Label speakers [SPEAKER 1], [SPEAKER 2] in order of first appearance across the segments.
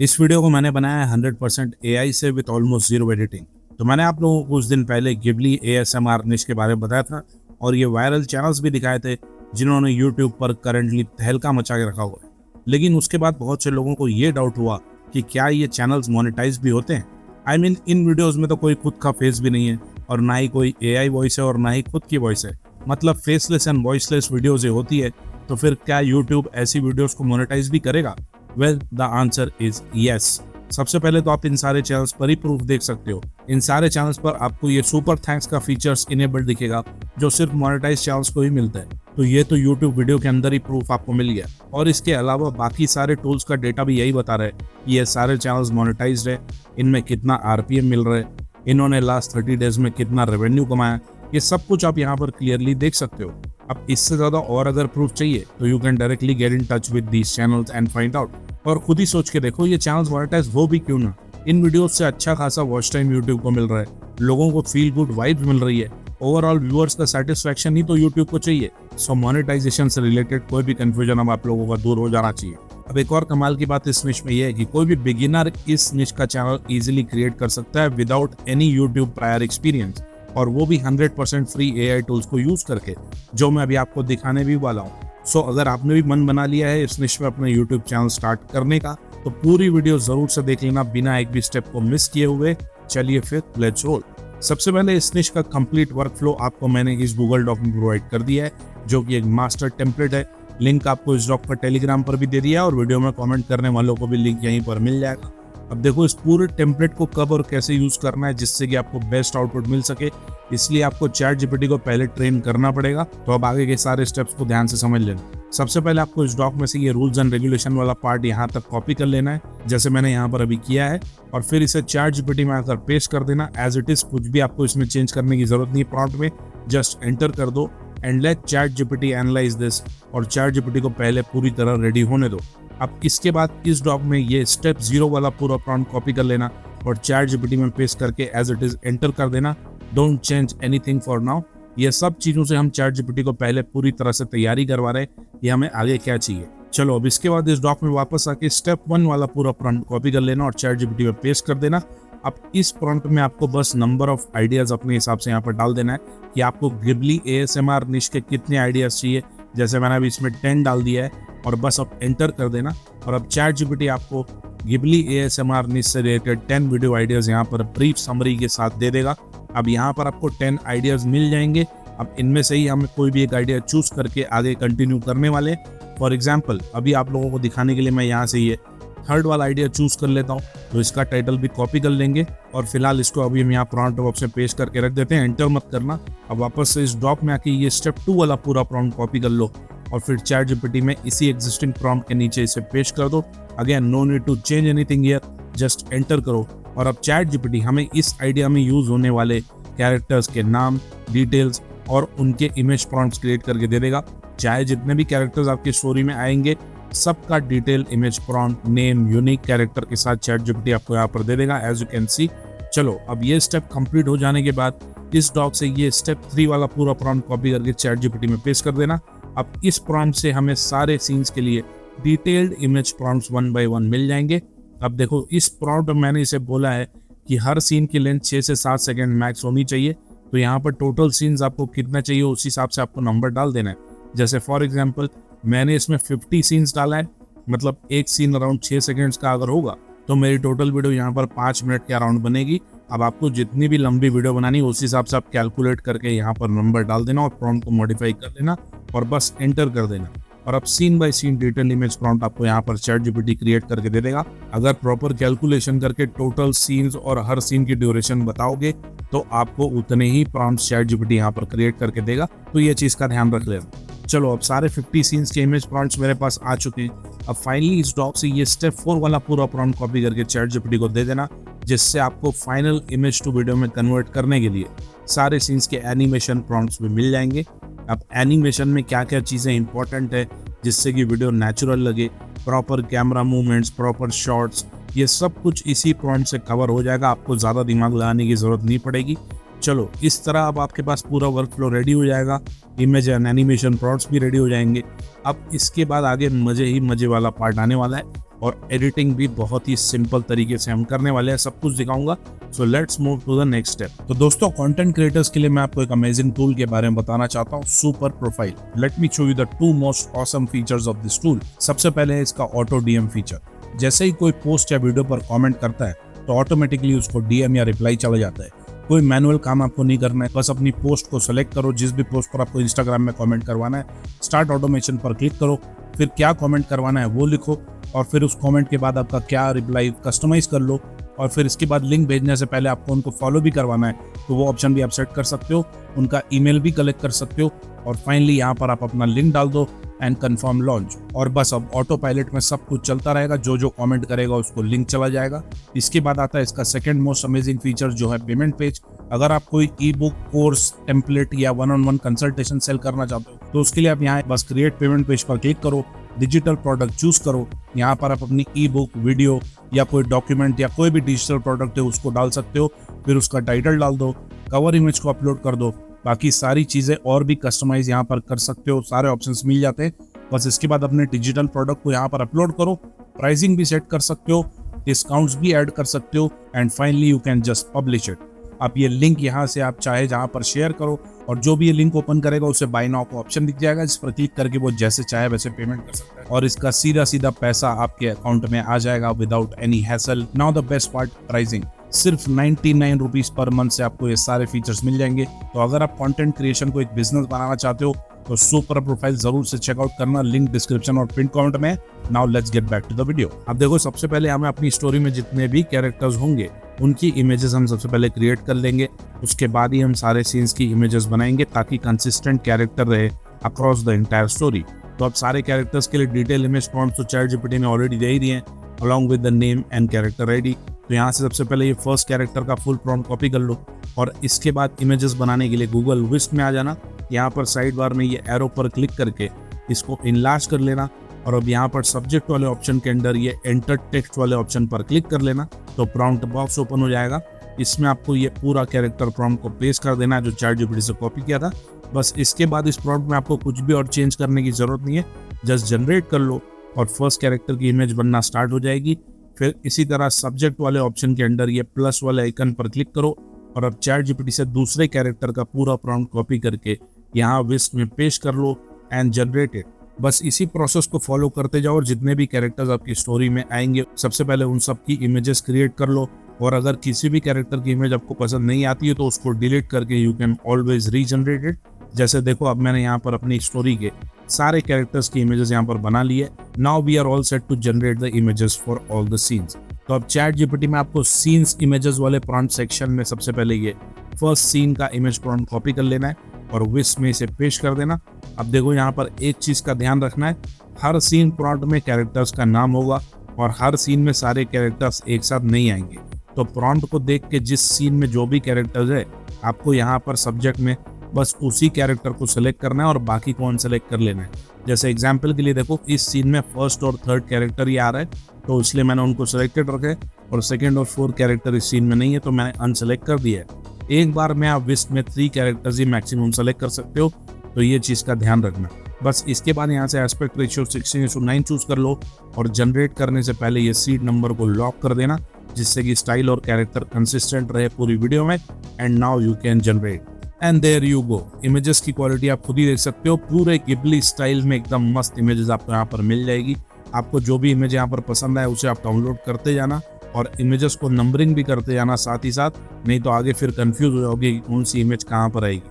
[SPEAKER 1] इस वीडियो को मैंने बनाया है 100% एआई से विद ऑलमोस्ट जीरो एडिटिंग। तो मैंने आप लोगों को कुछ दिन पहले गिबली एएसएमआर निश के बारे में बताया था और ये वायरल चैनल्स भी दिखाए थे जिन्होंने यूट्यूब पर करंटली तहलका मचा के रखा हुआ है। लेकिन उसके बाद बहुत से लोगों को ये डाउट हुआ कि क्या ये चैनल्स मोनेटाइज भी होते हैं। आई मीन इन वीडियोज़ में तो कोई खुद का फेस भी नहीं है और ना ही कोई एआई वॉइस है और ना ही खुद की वॉइस है, मतलब फेसलेस एंड वॉइसलेस वीडियोज़ होती है। तो फिर क्या यूट्यूब ऐसी वीडियोज़ को मोनेटाइज भी करेगा? Well the answer is yes. सबसे पहले तो आप इन सारे चैनल्स पर ही प्रूफ देख सकते हो। इन सारे चैनल्स पर आपको ये सुपर थैंक्स का फीचर्स इनेबल्ड दिखेगा जो सिर्फ मोनेटाइज चैनल्स को ही मिलता है। तो ये तो यूट्यूब वीडियो के अंदर ही प्रूफ आपको मिल गया। और इसके अलावा बाकी सारे टूल्स का डेटा भी यही बता रहे हैं कि ये सारे चैनल्स मोनेटाइज्ड है, इनमें कितना आरपीएम मिल रहा है, इन्होंने लास्ट 30 डेज में कितना रेवेन्यू कमाया, ये सब कुछ आप यहाँ पर क्लियरली देख सकते हो। अब इससे ज्यादा और अगर प्रूफ चाहिए तो you can directly get in touch with these channels and find out. और खुद ही सोच के देखो ये चैनल्स मोनेटाइज हो भी क्यों ना। इन वीडियोस से अच्छा खासा वॉच टाइम यूट्यूब को मिल रहा है, लोगों को फील गुड वाइब्स मिल रही है, ओवरऑल व्यूअर्स का सेटिस्फैक्शन ही तो यूट्यूब को चाहिए। सो मोनेटाइजेशन से रिलेटेड कोई भी कंफ्यूजन अब आप लोगों का दूर हो जाना चाहिए। अब एक और कमाल की बात इस निश में यह है कि कोई भी बिगिनर इस निश का चैनल इजीली क्रिएट कर सकता है without any YouTube prior experience, और वो भी 100% फ्री एआई टूल्स को यूज करके, जो मैं अभी आपको दिखाने भी वाला हूँ। सो अगर आपने भी मन बना लिया है इस निश में अपना यूट्यूब चैनल स्टार्ट करने का, तो पूरी वीडियो जरूर से देख लेना बिना एक भी स्टेप को मिस किए हुए। चलिए फिर लेट्स रोल। सबसे पहले इस निश का कंप्लीट वर्क फ्लो आपको मैंने इस गूगल डॉक में प्रोवाइड कर दिया है, जो कि एक मास्टर टेम्पलेट है। लिंक आपको इस डॉक पर टेलीग्राम पर भी दे दिया है और वीडियो में कमेंट करने वालों को भी लिंक यहीं पर मिल जाएगा। अब देखो इस पूरे टेम्पलेट को कब और कैसे यूज करना है जिससे कि आपको बेस्ट आउटपुट मिल सके, इसलिए आपको चैट जीपीटी को पहले ट्रेन करना पड़ेगा। तो अब आगे के सारे स्टेप्स को ध्यान से समझ लेना। सबसे पहले आपको इस डॉक में से ये रूल्स एंड रेगुलेशन वाला पार्ट यहाँ तक कॉपी कर लेना है, जैसे मैंने यहाँ पर अभी किया है, और फिर इसे चैट जीपीटी में आकर पेस्ट कर देना एज इट इज। कुछ भी आपको इसमें चेंज करने की जरूरत नहीं है प्रॉम्प्ट में, जस्ट एंटर कर दो and let chat GPT analyse this, और चैट जीपीटी को पहले पूरी तरह रेडी होने दो। अब इसके बाद इस डॉक में ये स्टेप 0 वाला पूरा प्रॉम्प्ट कॉपी कर लेना और चैट जीपीटी में पेस्ट करके एज इट इज एंटर कर देना। Don't change anything for now. ये सब चीजों से हम चैट जीपीटी को पहले पूरी तरह से तैयारी करवा रहे हैं कि हमें आगे क्या चाहिए। चलो अब इसके बाद इस डॉक में वापस आके स्टेप 1 वाला पूरा प्रॉम्प्ट कॉपी कर लेना और चैट जीपीटी में पेस्ट कर देना। अब इस प्रॉम्प्ट में आपको बस नंबर ऑफ आइडियाज अपने हिसाब से यहाँ पर डाल देना है कि आपको गिबली एएसएमआर निश के कितने आइडियाज चाहिए। जैसे मैंने अभी इसमें 10 डाल दिया है और बस अब एंटर कर देना। और अब चैट जीपीटी आपको गिबली एएसएमआर निश से रिलेटेड 10 वीडियो आइडियाज यहाँ पर ब्रीफ समरी के साथ दे देगा। अब यहाँ पर आपको 10 आइडियाज मिल जाएंगे। अब इनमें से ही हमें कोई भी एक आइडिया चूज करके आगे कंटिन्यू करने वाले। फॉर एग्जाम्पल अभी आप लोगों को दिखाने के लिए मैं यहाँ से ये 3rd वाला आइडिया चूज कर लेता हूँ, तो इसका टाइटल भी कॉपी कर लेंगे और फिलहाल इसको अभी हम यहाँ प्रॉम्प्ट बॉक्स में पेस्ट करके रख देते हैं। एंटर मत करना। अब वापस से इस डॉक में आके ये स्टेप 2 वाला पूरा प्रॉम्प्ट कॉपी कर लो और फिर चैट जीपीटी में इसी एग्जिस्टिंग प्रॉम्प्ट के नीचे इसे पेस्ट कर दो। Again no need to change anything here, just enter करो। और अब चैट जीपीटी हमें इस आइडिया में यूज होने वाले कैरेक्टर्स के नाम, डिटेल्स और उनके इमेज प्रॉम्प्ट्स क्रिएट करके दे देगा। चाहे जितने भी कैरेक्टर्स आपकी स्टोरी में आएंगे सबका detail, image prompt, name, unique character के साथ चैट जीपीटी आपको यहाँ पर दे देगा एज यू कैन सी। चलो अब ये स्टेप कंप्लीट हो जाने के बाद इस डॉक से ये स्टेप 3 वाला पूरा प्रॉम्प्ट कॉपी करके चैट जीपीटी में पेस्ट कर देना। अब इस प्रॉम्प्ट से हमें सारे सीन्स के लिए डिटेल्ड इमेज प्रॉम्प्ट्स 1 by 1 मिल जाएंगे। अब देखो इस प्रॉम्प्ट में मैंने इसे बोला है कि हर सीन की लेंथ 6 से 7 सेकेंड मैक्स होनी चाहिए। तो यहाँ पर टोटल सीन्स आपको कितना चाहिए उस हिसाब से आपको नंबर डाल देना है। जैसे फॉर एग्जाम्पल मैंने इसमें 50 सीन्स डाला है, मतलब एक सीन अराउंड 6 सेकेंड्स का अगर होगा तो मेरी टोटल वीडियो यहाँ पर 5 मिनट के अराउंड बनेगी। अब आपको जितनी भी लंबी वीडियो बनानी है उस हिसाब से आप कैलकुलेट करके यहाँ पर नंबर डाल देना और प्रॉम्प्ट को मॉडिफाई कर लेना और बस एंटर कर देना। और अब scene by scene detail image prompt आपको यहाँ पर चैट जीपीटी क्रिएट करके दे देगा। अगर प्रॉपर कैलकुलेशन करके टोटल सीन्स और हर सीन की ड्यूरेशन बताओगे तो आपको उतने ही प्रॉम्प्ट्स चैट जीपीटी यहाँ पर क्रिएट करके देगा। तो ये चीज़ का ध्यान रख लेना। चलो अब सारे 50 सीन्स के इमेज प्रॉम्प्ट्स मेरे पास आ चुके हैं। अब फाइनली इस डॉक से ये स्टेप 4 वाला पूरा प्रॉम्प्ट कॉपी करके चैट जीपीटी को दे देना, जिससे आपको फाइनल इमेज टू वीडियो में कन्वर्ट करने के लिए सारे सीन्स के एनिमेशन प्रॉम्प्ट्स भी मिल जाएंगे। अब एनिमेशन में क्या क्या चीज़ें इंपॉर्टेंट है जिससे कि वीडियो नेचुरल लगे, proper camera movements, proper shots, ये सब कुछ इसी प्रॉम्प्ट से कवर हो जाएगा। आपको ज़्यादा दिमाग लगाने की ज़रूरत नहीं पड़ेगी। चलो इस तरह अब आपके पास पूरा वर्क फ्लो रेडी हो जाएगा, इमेज एंड एनिमेशन प्रॉम्प्ट्स भी रेडी हो जाएंगे। अब इसके बाद आगे मज़े ही मज़े वाला पार्ट आने वाला है और एडिटिंग भी बहुत ही सिंपल तरीके से हम करने वाले हैं, सब कुछ दिखाऊंगा। So let's move to the next step. तो दोस्तों, कंटेंट क्रिएटर्स के लिए मैं आपको एक अमेजिंग टूल के बारे में बताना चाहता हूँ, super profile. Let me show you the 2 most awesome features of this tool. सबसे पहले है इसका ऑटो डीएम फीचर। जैसे ही कोई पोस्ट या वीडियो पर कमेंट करता है तो ऑटोमेटिकली उसको डीएम या रिप्लाई चला जाता है। कोई मैनुअल काम आपको नहीं करना है, बस अपनी पोस्ट को सेलेक्ट करो, जिस भी पोस्ट पर आपको इंस्टाग्राम में कमेंट करवाना है, स्टार्ट ऑटोमेशन पर क्लिक करो, फिर क्या कमेंट करवाना है वो लिखो, और फिर उस कमेंट के बाद आपका क्या रिप्लाई कस्टमाइज कर लो, और फिर इसके बाद लिंक भेजने से पहले आपको उनको फॉलो भी करवाना है तो वो ऑप्शन भी आप सेट कर सकते हो, उनका ईमेल भी कलेक्ट कर सकते हो, और फाइनली यहाँ पर आप अपना लिंक डाल दो एंड कंफर्म लॉन्च। और बस अब ऑटो पायलट में सब कुछ चलता रहेगा, जो जो कमेंट करेगा उसको लिंक चला जाएगा। इसके बाद आता है इसका सेकंड मोस्ट अमेजिंग फीचर, जो है पेमेंट पेज। अगर आप कोई ई बुक, कोर्स, टेम्पलेट या 1-on-1 कंसल्टेशन सेल करना चाहते हो तो उसके लिए आप यहाँ बस क्रिएट पेमेंट पेज पर क्लिक करो, डिजिटल प्रोडक्ट चूज करो, यहाँ पर आप अपनी ई बुक, वीडियो या कोई डॉक्यूमेंट या कोई भी डिजिटल प्रोडक्ट है उसको डाल सकते हो, फिर उसका टाइटल डाल दो, कवर इमेज को अपलोड कर दो, बाकी सारी चीजें और भी कस्टमाइज यहाँ पर कर सकते हो, सारे ऑप्शंस मिल जाते हैं। बस इसके बाद अपने डिजिटल प्रोडक्ट को यहाँ पर अपलोड करो, प्राइसिंग भी सेट कर सकते हो, डिस्काउंट्स भी ऐड कर सकते हो, and finally you can just publish it. आप ये लिंक यहाँ से आप चाहे जहाँ पर शेयर करो, और जो भी ये लिंक ओपन करेगा उसे बाय नाउ का ऑप्शन दिख जाएगा, जिस पर क्लिक करके वो जैसे चाहे वैसे पेमेंट कर सकता है, और इसका सीधा सीधा पैसा आपके अकाउंट में आ जाएगा without any hassle. Now the best part, pricing सिर्फ 99 रुपीज पर मंथ से आपको ये सारे फीचर्स मिल जाएंगे। तो अगर आप कंटेंट क्रिएशन को एक बिजनेस बनाना चाहते हो तो सुपर प्रोफाइल जरूर से चेकआउट करना, लिंक डिस्क्रिप्शन और पिन कमेंट में। Now let's get back to the video. अब देखो, सबसे पहले हमें अपनी स्टोरी में जितने भी कैरेक्टर्स होंगे उनकी इमेजेस हम सबसे पहले क्रिएट कर लेंगे, उसके बाद ही हम सारे सीन्स की इमेजेस बनाएंगे ताकि कंसिस्टेंट कैरेक्टर रहे अक्रॉस द एंटायर स्टोरी। तो अब सारे कैरेक्टर्स के लिए डिटेल इमेज प्रॉम्प्ट तो चैटजीपीटी ने ऑलरेडी दे ही दिए हैं, along with the name and character ID. तो यहाँ से सबसे पहले ये फर्स्ट कैरेक्टर का फुल प्रॉम्प्ट कॉपी कर लो, और इसके बाद इमेजेस बनाने के लिए गूगल विस्प में आ जाना। यहाँ पर साइड बार में ये एरो पर क्लिक करके इसको इनलार्ज कर लेना, और अब यहाँ पर सब्जेक्ट वाले ऑप्शन के अंदर ये एंटर टेक्स्ट वाले ऑप्शन पर क्लिक कर लेना, तो प्रॉम्प्ट बॉक्स ओपन हो जाएगा। इसमें आपको ये पूरा कैरेक्टर प्रॉम्प्ट को पेस्ट कर देना है जो चैटजीपीटी से कॉपी किया था। बस इसके बाद इस प्रॉम्प्ट में आपको कुछ भी और चेंज करने की जरूरत नहीं है, जस्ट जनरेट कर लो और फर्स्ट कैरेक्टर की इमेज बनना स्टार्ट हो जाएगी। फिर इसी तरह सब्जेक्ट वाले ऑप्शन के अंदर ये प्लस वाले आइकन पर क्लिक करो, और अब चैटजीपीटी से दूसरे कैरेक्टर का पूरा प्रॉम्प्ट कॉपी करके यहाँ विस्प में पेस्ट कर लो एंड जनरेट इट। बस इसी प्रोसेस को फॉलो करते जाओ, और जितने भी कैरेक्टर्स आपकी स्टोरी में आएंगे सबसे पहले उन सब की इमेजेस क्रिएट कर लो, और अगर किसी भी कैरेक्टर की इमेज आपको पसंद नहीं आती है तो उसको डिलीट करके you can always regenerate it. जैसे देखो, अब मैंने यहाँ पर अपनी स्टोरी के सारे कैरेक्टर्स की इमेजेस यहाँ पर बना लिए। Now we are all set to generate the images for all the scenes. तो अब चैटजीपीटी में आपको सीन्स इमेजेस वाले प्रॉम्प्ट सेक्शन में सबसे पहले ये फर्स्ट सीन का इमेज प्रॉम्प्ट कॉपी कर लेना है और विस्प में इसे पेस्ट कर देना। अब देखो, यहाँ पर एक चीज का ध्यान रखना है, हर सीन प्रॉम्प्ट में कैरेक्टर्स का नाम होगा और हर सीन में सारे कैरेक्टर्स एक साथ नहीं आएंगे। तो प्रॉम्प्ट को देख के जिस सीन में जो भी कैरेक्टर्स है आपको यहाँ पर सब्जेक्ट में बस उसी कैरेक्टर को सिलेक्ट करना है और बाकी को अनसेलेक्ट कर लेना है। जैसे एग्जाम्पल के लिए देखो, इस सीन में फर्स्ट और थर्ड कैरेक्टर ही आ रहा है तो इसलिए मैंने उनको सिलेक्टेड रखे, और सेकेंड और फोर्थ कैरेक्टर इस सीन में नहीं है तो मैंने अनसेलेक्ट कर दिया है। एक बार में आप विस्प में 3 कैरेक्टर्स ही मैक्सिमम सेलेक्ट कर सकते हो, तो ये चीज़ का ध्यान रखना। बस इसके बाद यहाँ से एस्पेक्ट रेशियो 16:9 चूज कर लो, और जनरेट करने से पहले ये सीड नंबर को लॉक कर देना, जिससे कि स्टाइल और कैरेक्टर कंसिस्टेंट रहे पूरी वीडियो में। And now you can generate, and there you go. Images की क्वालिटी आप खुद ही देख सकते हो, पूरे गिबली स्टाइल में एकदम मस्त इमेजेस आपको यहाँ पर मिल जाएगी। आपको जो भी इमेज यहाँ पर पसंद आए उसे आप डाउनलोड करते जाना और इमेजेस को नंबरिंग भी करते जाना साथ ही साथ, नहीं तो आगे फिर कंफ्यूज हो जाओगे कि कौन सी इमेज कहाँ पर आएगी।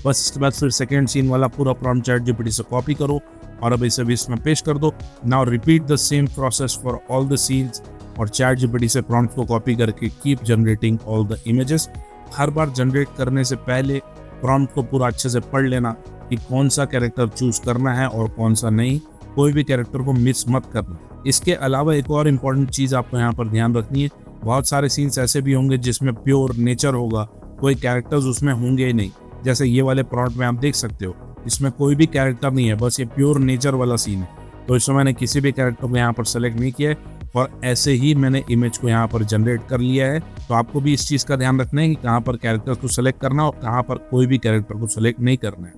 [SPEAKER 1] बस इसके बाद फिर सेकेंड सीन वाला पूरा प्रॉम्प्ट चैटजीपीटी से कॉपी करो और अब इसे विस्प में पेस्ट कर दो। Now repeat the same process for all the scenes, और चैटजीपीटी से प्रॉम्प्ट को कॉपी करके keep generating all the images. Her bar generate करने से पहले प्रॉम्प्ट को पूरा अच्छे से पढ़ लेना कि कौन सा कैरेक्टर चूज करना है और कौन सा नहीं, कोई भी कैरेक्टर को मिस मत करना। इसके अलावा एक और इम्पॉर्टेंट चीज़ आपको यहाँ पर ध्यान रखनी है, बहुत सारे सीन्स ऐसे भी होंगे जिसमें प्योर नेचर होगा, कोई कैरेक्टर्स उसमें होंगे ही नहीं। जैसे ये वाले प्रॉम्प्ट में आप देख सकते हो, इसमें कोई भी कैरेक्टर नहीं है, बस ये प्योर नेचर वाला सीन है। तो इसमें मैंने किसी भी कैरेक्टर को यहाँ पर सेलेक्ट नहीं किया है और ऐसे ही मैंने इमेज को यहाँ पर जनरेट कर लिया है। तो आपको भी इस चीज़ का ध्यान रखना है कि कहाँ पर कैरेक्टर को सेलेक्ट करना और कहाँ पर कोई भी कैरेक्टर को सेलेक्ट नहीं करना है।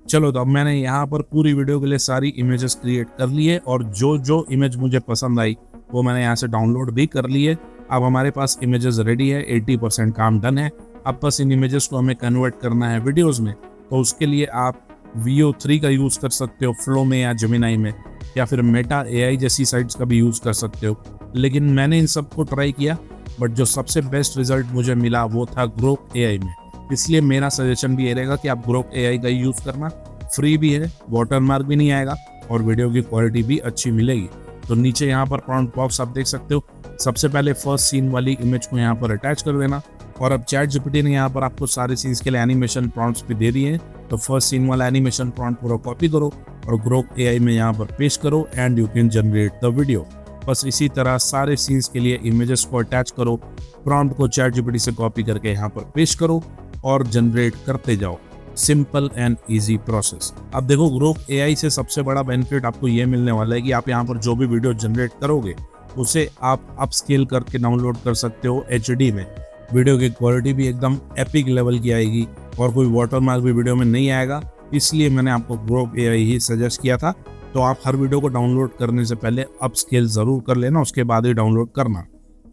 [SPEAKER 1] चलो, तो अब मैंने यहाँ पर पूरी वीडियो के लिए सारी इमेजेस क्रिएट कर ली है और जो जो इमेज मुझे पसंद आई वो मैंने यहाँ से डाउनलोड भी कर ली है। अब हमारे पास इमेजेस रेडी है, 80% काम डन है। अब बस इन इमेजेस को हमें कन्वर्ट करना है वीडियोस में। तो उसके लिए आप VO3 का यूज़ कर सकते हो फ्लो में या जेमिनाई में, या फिर मेटा AI जैसी साइट्स का भी यूज़ कर सकते हो। लेकिन मैंने इन सबको ट्राई किया, बट जो सबसे बेस्ट रिजल्ट मुझे मिला वो था ग्रोक AI में। इसलिए मेरा सजेशन भी ये रहेगा कि आप ग्रोक AI का यूज़ करना। फ्री भी है, वाटरमार्क भी नहीं आएगा और वीडियो की क्वालिटी भी अच्छी मिलेगी। तो नीचे यहाँ पर प्रॉम्प्ट बॉक्स आप देख सकते हो। सबसे पहले फर्स्ट सीन वाली इमेज को यहाँ पर अटैच कर देना। और अब ChatGPT ने यहाँ पर आपको सारे सीन्स के लिए एनिमेशन प्रॉम्प्ट्स भी दे दिए हैं। तो फर्स्ट सीन वाला एनिमेशन प्रॉम्प्ट पूरा कॉपी करो और ग्रोक AI में यहाँ पर पेस्ट करो and you can generate the video. बस इसी तरह सारे सीन्स के लिए इमेजेस को अटैच करो, प्रॉम्प्ट को ChatGPT से कॉपी करके यहाँ पर पेस्ट करो और जनरेट करते जाओ। Simple and easy process. अब देखो, ग्रोक AI से सबसे बड़ा बेनिफिट आपको ये मिलने वाला है कि आप यहाँ पर जो भी वीडियो जनरेट करोगे उसे आप अपस्केल करके डाउनलोड कर सकते हो HD में। वीडियो की क्वालिटी भी एकदम एपिक लेवल की आएगी और कोई वाटरमार्क भी वीडियो में नहीं आएगा। इसलिए मैंने आपको ग्रोक AI ही सजेस्ट किया था। तो आप हर वीडियो को डाउनलोड करने से पहले अपस्केल ज़रूर कर लेना, उसके बाद ही डाउनलोड करना।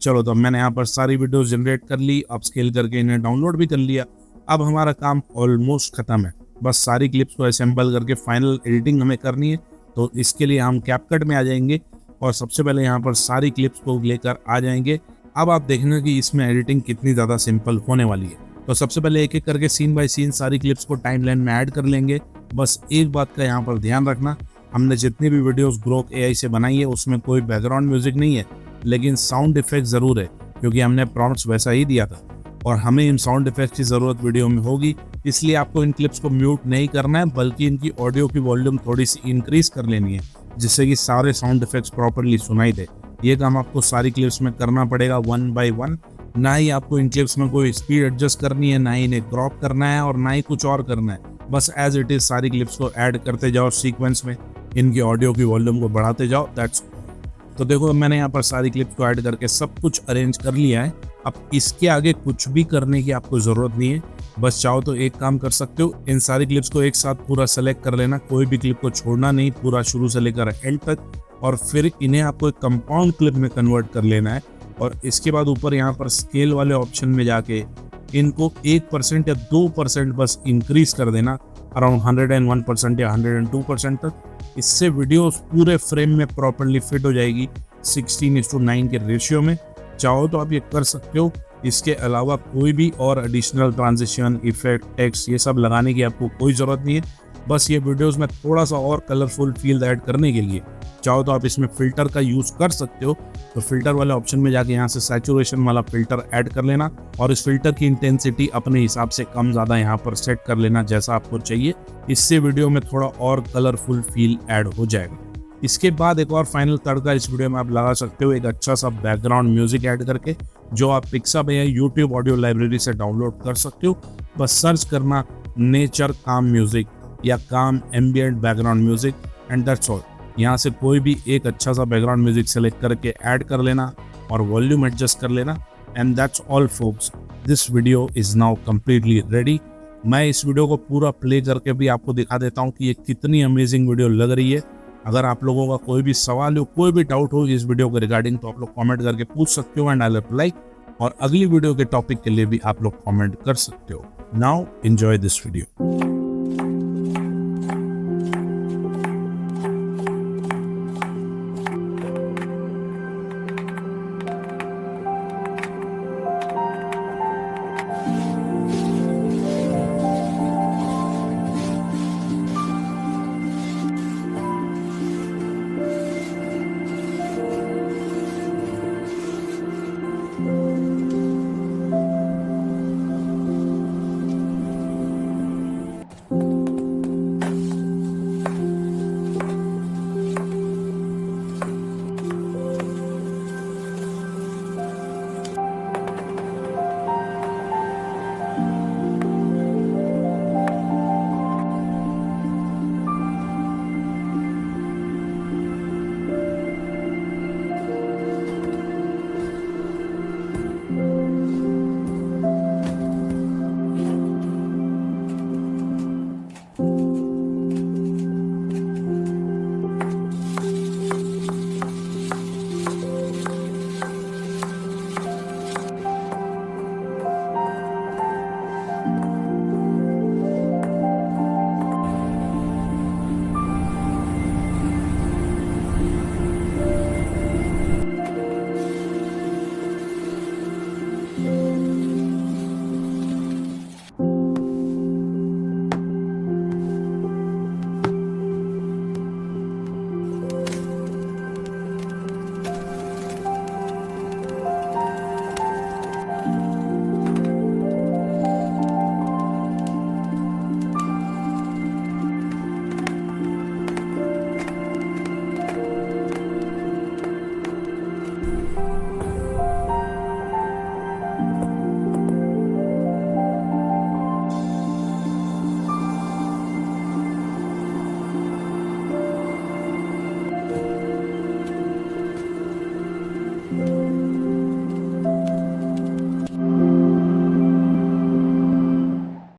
[SPEAKER 1] चलो, तो मैंने यहाँ पर सारी वीडियो जनरेट कर ली, अपस्केल करके इन्हें डाउनलोड भी कर लिया। अब हमारा काम ऑलमोस्ट ख़त्म है। बस सारी क्लिप्स को असेंबल करके फाइनल एडिटिंग हमें करनी है। तो इसके लिए हम कैपकट में आ जाएंगे और सबसे पहले यहाँ पर सारी क्लिप्स को लेकर आ जाएंगे। अब आप देखना कि इसमें एडिटिंग कितनी ज़्यादा सिंपल होने वाली है। तो सबसे पहले एक एक करके सीन बाय सीन सारी क्लिप्स को टाइमलाइन में ऐड कर लेंगे। बस एक बात का यहाँ पर ध्यान रखना, हमने जितनी भी वीडियोस ग्रोक AI से बनाई है उसमें कोई बैकग्राउंड म्यूजिक नहीं है, लेकिन साउंड इफेक्ट ज़रूर है, क्योंकि हमने प्रॉम्प्ट्स वैसा ही दिया था और हमें इन साउंड इफेक्ट्स की ज़रूरत वीडियो में होगी। इसलिए आपको इन क्लिप्स को म्यूट नहीं करना है, बल्कि इनकी ऑडियो की वॉल्यूम थोड़ी सी इंक्रीज कर लेनी है, जिससे कि सारे साउंड इफेक्ट्स प्रॉपरली सुनाई दे। ये काम आपको सारी क्लिप्स में करना पड़ेगा 1 by 1। ना ही आपको इन क्लिप्स में कोई स्पीड एडजस्ट करनी है, ना ही इन्हें क्रॉप करना है और ना ही कुछ और करना है। बस एज इट इज सारी क्लिप्स को ऐड करते जाओ सीक्वेंस में, इनकी ऑडियो की वॉल्यूम को बढ़ाते जाओ। दैट्स। तो देखो, मैंने यहाँ पर सारी क्लिप्स को ऐड करके सब कुछ अरेंज कर लिया है। अब इसके आगे कुछ भी करने की आपको ज़रूरत नहीं है। बस चाहो तो एक काम कर सकते हो, इन सारी क्लिप्स को एक साथ पूरा सेलेक्ट कर लेना, कोई भी क्लिप को छोड़ना नहीं, पूरा शुरू से लेकर एंड तक। और फिर इन्हें आपको एक कंपाउंड क्लिप में कन्वर्ट कर लेना है। और इसके बाद ऊपर यहाँ पर स्केल वाले ऑप्शन में जाके इनको 1% या 2% बस इंक्रीज कर देना, अराउंड 101% या 102% तक। इससे वीडियो पूरे फ्रेम में प्रॉपरली फिट हो जाएगी 16:9 के रेशियो में। चाहो तो आप ये कर सकते हो। इसके अलावा कोई भी और एडिशनल ट्रांजिशन, इफेक्ट, टेक्स्ट ये सब लगाने की आपको कोई ज़रूरत नहीं है। बस ये वीडियोस में थोड़ा सा और कलरफुल फील ऐड करने के लिए चाहो तो आप इसमें फ़िल्टर का यूज़ कर सकते हो। तो फिल्टर वाले ऑप्शन में जाके यहाँ से सैचुरेशन वाला फ़िल्टर ऐड कर लेना और इस फिल्टर की इंटेंसिटी अपने हिसाब से कम ज़्यादा यहाँ पर सेट कर लेना जैसा आपको चाहिए। इससे वीडियो में थोड़ा और कलरफुल फील ऐड हो जाएगा। इसके बाद एक और फाइनल तड़का इस वीडियो में आप लगा सकते हो, एक अच्छा सा बैकग्राउंड म्यूजिक ऐड करके, जो आप पिक्साबे या यूट्यूब ऑडियो लाइब्रेरी से डाउनलोड कर सकते हो। बस सर्च करना नेचर काम म्यूजिक या calm ambient background music and that's all. यहाँ से कोई भी एक अच्छा सा बैकग्राउंड म्यूजिक सेलेक्ट करके ऐड कर लेना और वॉल्यूम एडजस्ट कर लेना and that's all folks. This video is now completely ready. मैं इस वीडियो को पूरा प्ले करके भी आपको दिखा देता हूँ कि ये कितनी अमेजिंग वीडियो लग रही है। अगर आप लोगों का कोई भी सवाल हो, कोई भी डाउट हो इस वीडियो के रिगार्डिंग, तो आप लोग कमेंट करके पूछ सकते हो एंड आई विल रिप्लाई। और अगली वीडियो के टॉपिक के लिए भी आप लोग कमेंट कर सकते हो। Now enjoy this video.